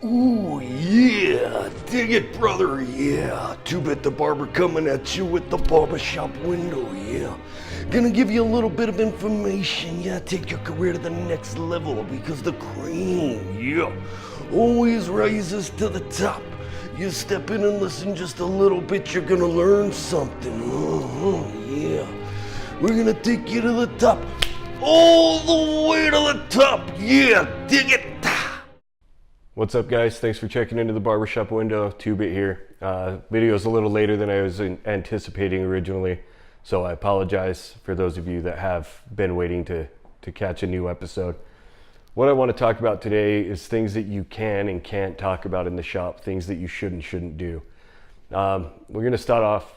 Ooh, yeah, dig it, brother, yeah. Two-Bit the Barber coming at you with the barbershop window, yeah. Gonna give you a little bit of information, yeah. Take your career to the next level because the cream, yeah, always rises to the top. You step in and listen just a little bit, you're gonna learn something, yeah. We're gonna take you to the top, all the way to the top, yeah, dig it. What's up, guys? Thanks for checking into the barbershop window. Two-Bit here. Video's a little later than I was anticipating originally, so I apologize for those of you that have been waiting to catch a new episode. What I want to talk about today is things that you can and can't talk about in the shop, things that you should and shouldn't do. We're going to start off,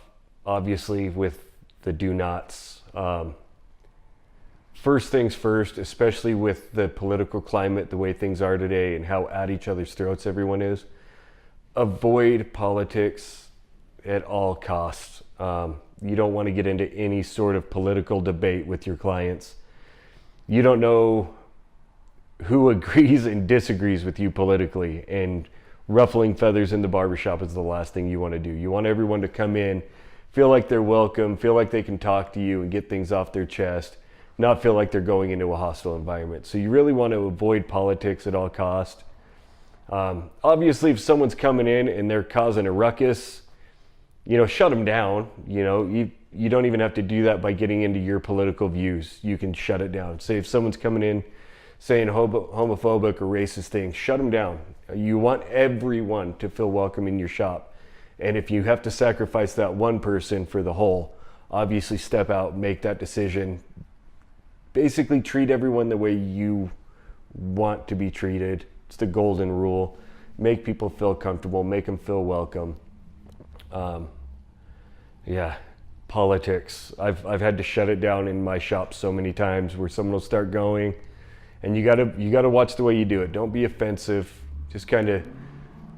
obviously, with the do-nots. First things first, especially with the political climate, the way things are today and how at each other's throats everyone is, avoid politics at all costs. You don't want to get into any sort of political debate with your clients. You don't know who agrees and disagrees with you politically, and ruffling feathers in the barbershop is the last thing you want to do. You want everyone to come in, feel like they're welcome, feel like they can talk to you and get things off their chest, not feel like they're going into a hostile environment. So you really want to avoid politics at all costs. Obviously, if someone's coming in and they're causing a ruckus, shut them down. You don't even have to do that by getting into your political views. You can shut it down. Say if someone's coming in saying homophobic or racist things, shut them down. You want everyone to feel welcome in your shop. And if you have to sacrifice that one person for the whole, obviously step out, make that decision. Basically treat everyone the way you want to be treated. It's the golden rule. Make people feel comfortable, make them feel welcome. Politics. I've had to shut it down in my shop so many times where someone will start going, and you gotta watch the way you do it. Don't be offensive. Just kind of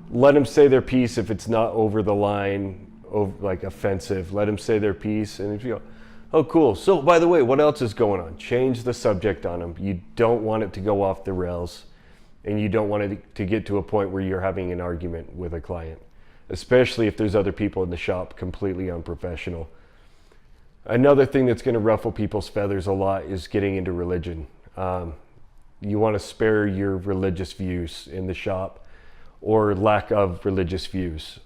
let them say their piece if it's not over the line, like offensive. Let them say their piece, and if you go, oh, cool. So, by the way, what else is going on? Change the subject on them. You don't want it to go off the rails, and you don't want it to get to a point where you're having an argument with a client, especially if there's other people in the shop completely unprofessional. Another thing that's going to ruffle people's feathers a lot is getting into religion. You want to spare your religious views in the shop or lack of religious views.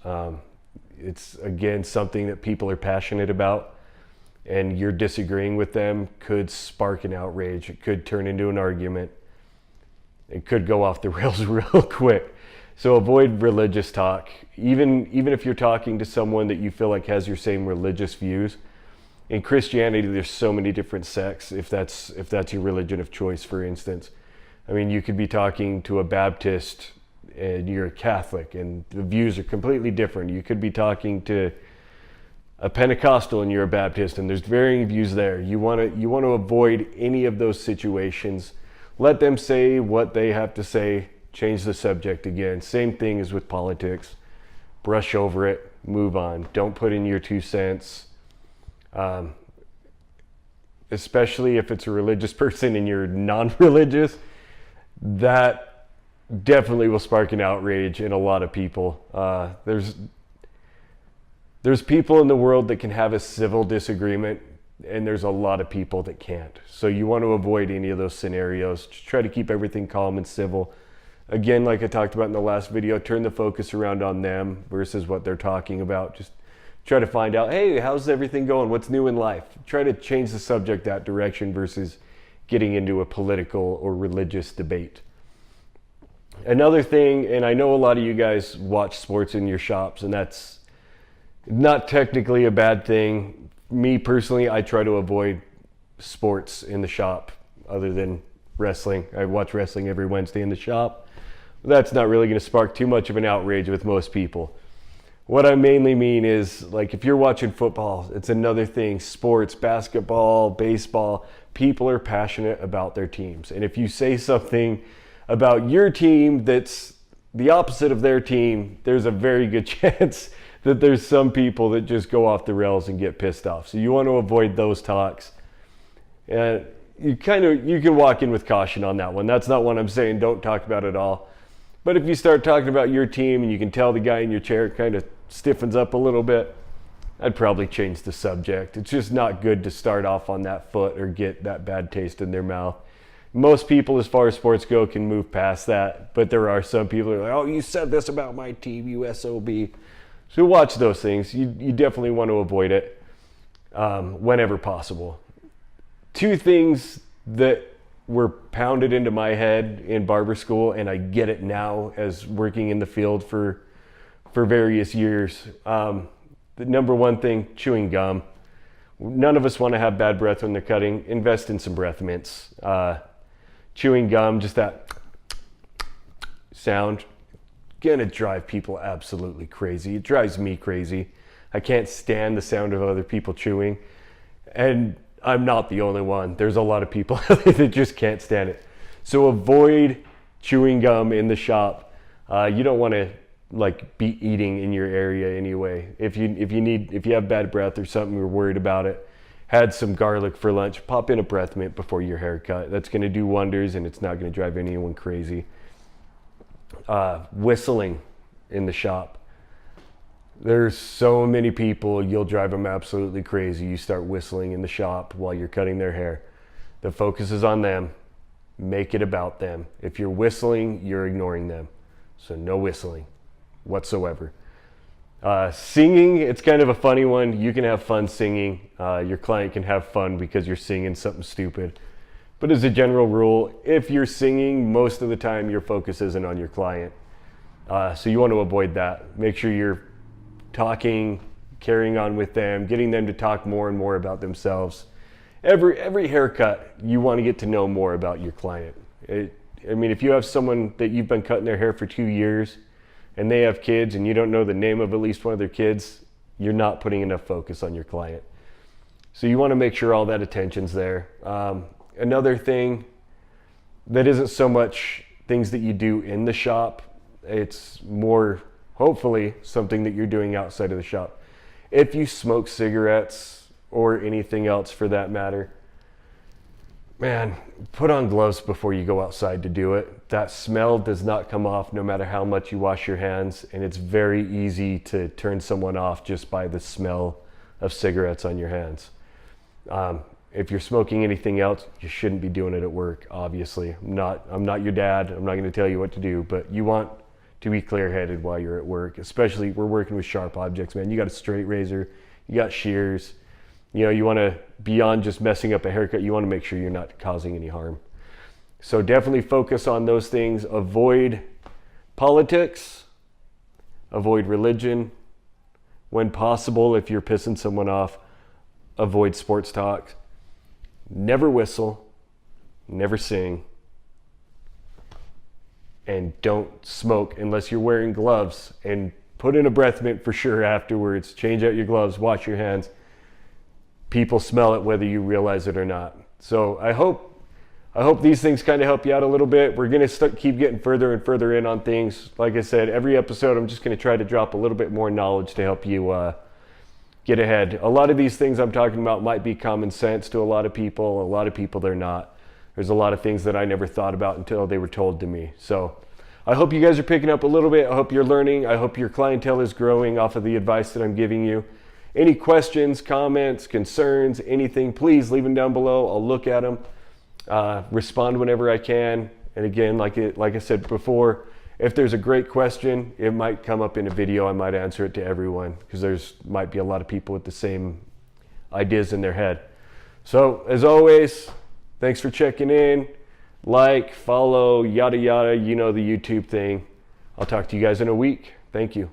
It's, again, something that people are passionate about, and you're disagreeing with them could spark an outrage. It could turn into an argument. It could go off the rails real quick. So avoid religious talk. Even if you're talking to someone that you feel like has your same religious views. In Christianity, there's so many different sects, if that's your religion of choice, for instance. I mean, you could be talking to a Baptist and you're a Catholic, and the views are completely different. You could be talking to a Pentecostal and you're a Baptist, and there's varying views there. You want to avoid any of those situations. Let them say what they have to say. Change the subject again. Same thing as with politics. Brush over it. Move on. Don't put in your 2 cents. Especially if it's a religious person and you're non-religious, that definitely will spark an outrage in a lot of people. There's people in the world that can have a civil disagreement, and there's a lot of people that can't. So you want to avoid any of those scenarios. Just try to keep everything calm and civil. Again, like I talked about in the last video, turn the focus around on them versus what they're talking about. Just try to find out, hey, how's everything going? What's new in life? Try to change the subject that direction versus getting into a political or religious debate. Another thing, and I know a lot of you guys watch sports in your shops, and that's not technically a bad thing. Me personally, I try to avoid sports in the shop other than wrestling. I watch wrestling every Wednesday in the shop. That's not really going to spark too much of an outrage with most people. What I mainly mean is, like, if you're watching football, it's another thing. Sports, basketball, baseball, people are passionate about their teams. And if you say something about your team that's the opposite of their team, there's a very good chance that there's some people that just go off the rails and get pissed off. So you want to avoid those talks. And you can walk in with caution on that one. That's not one I'm saying don't talk about at all. But if you start talking about your team and you can tell the guy in your chair kind of stiffens up a little bit, I'd probably change the subject. It's just not good to start off on that foot or get that bad taste in their mouth. Most people, as far as sports go, can move past that, but there are some people who are like, oh, you said this about my team, you SOB. So watch those things. You definitely want to avoid it whenever possible. Two things that were pounded into my head in barber school, and I get it now as working in the field for various years. The number one thing, chewing gum. None of us want to have bad breath when they're cutting. Invest in some breath mints. Chewing gum, just that sound, gonna drive people absolutely crazy. It drives me crazy. I can't stand the sound of other people chewing. And I'm not the only one. There's a lot of people that just can't stand it. So avoid chewing gum in the shop. You don't want to be eating in your area anyway. If you have bad breath or something, you're worried about it, had some garlic for lunch, pop in a breath mint before your haircut. That's going to do wonders, and it's not going to drive anyone crazy. Whistling in the shop. There's so many people, you'll drive them absolutely crazy. You start whistling in the shop while you're cutting their hair. The focus is on them. Make it about them. If you're whistling, you're ignoring them. So no whistling whatsoever. Singing, it's kind of a funny one. You can have fun singing. Your client can have fun because you're singing something stupid. But as a general rule, if you're singing, most of the time your focus isn't on your client. So you want to avoid that. Make sure you're talking, carrying on with them, getting them to talk more and more about themselves. Every haircut, you want to get to know more about your client. If you have someone that you've been cutting their hair for 2 years and they have kids and you don't know the name of at least one of their kids, you're not putting enough focus on your client. So you want to make sure all that attention's there. Another thing that isn't so much things that you do in the shop, it's more hopefully something that you're doing outside of the shop. If you smoke cigarettes or anything else for that matter, man, put on gloves before you go outside to do it. That smell does not come off no matter how much you wash your hands, and it's very easy to turn someone off just by the smell of cigarettes on your hands. If you're smoking anything else, you shouldn't be doing it at work, obviously. I'm not your dad. I'm not going to tell you what to do, but you want to be clear-headed while you're at work, especially we're working with sharp objects, man. You got a straight razor, you got shears. You want to, beyond just messing up a haircut, you want to make sure you're not causing any harm. So definitely focus on those things. Avoid politics, avoid religion. When possible, if you're pissing someone off, avoid sports talk. Never whistle, never sing, and don't smoke unless you're wearing gloves, and put in a breath mint for sure afterwards. Change out your gloves, wash your hands. People smell it whether you realize it or not. So I hope these things kind of help you out a little bit. We're going to keep getting further and further in on things. Like I said, every episode I'm just going to try to drop a little bit more knowledge to help you get ahead. A lot of these things I'm talking about might be common sense to a lot of people. A lot of people they're not. There's a lot of things that I never thought about until they were told to me. So I hope you guys are picking up a little bit. I hope you're learning. I hope your clientele is growing off of the advice that I'm giving you. Any questions, comments, concerns, anything, please leave them down below. I'll look at them, respond whenever I can. And again, like I said before, if there's a great question, it might come up in a video. I might answer it to everyone because might be a lot of people with the same ideas in their head. So as always, thanks for checking in. Like, follow, yada, yada, you know the YouTube thing. I'll talk to you guys in a week. Thank you.